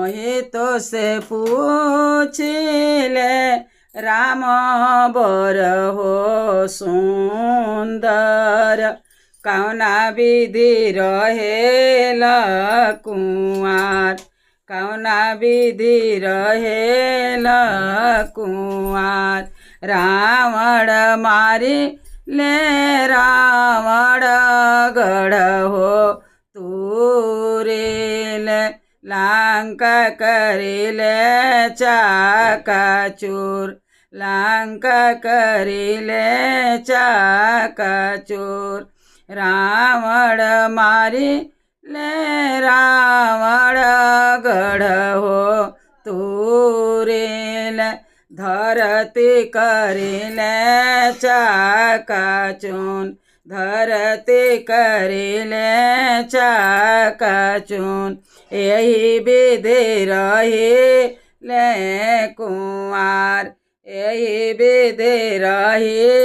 मोहित से पूछिले राम बर हो सुंदर कौना विधि रहेल कुंवार कौना विधि रहेल कुंवार रावण मारी ले रावण गढ़ हो तूरेल लंका करिले चाकचूर लंका करिले चाकचूर रावण मारी ले रावण गढ़ हो तूरेल धरती करिले चाकचून धरती करिले चाकचून यही विधि रहिले कुंवार यही विधि रहिले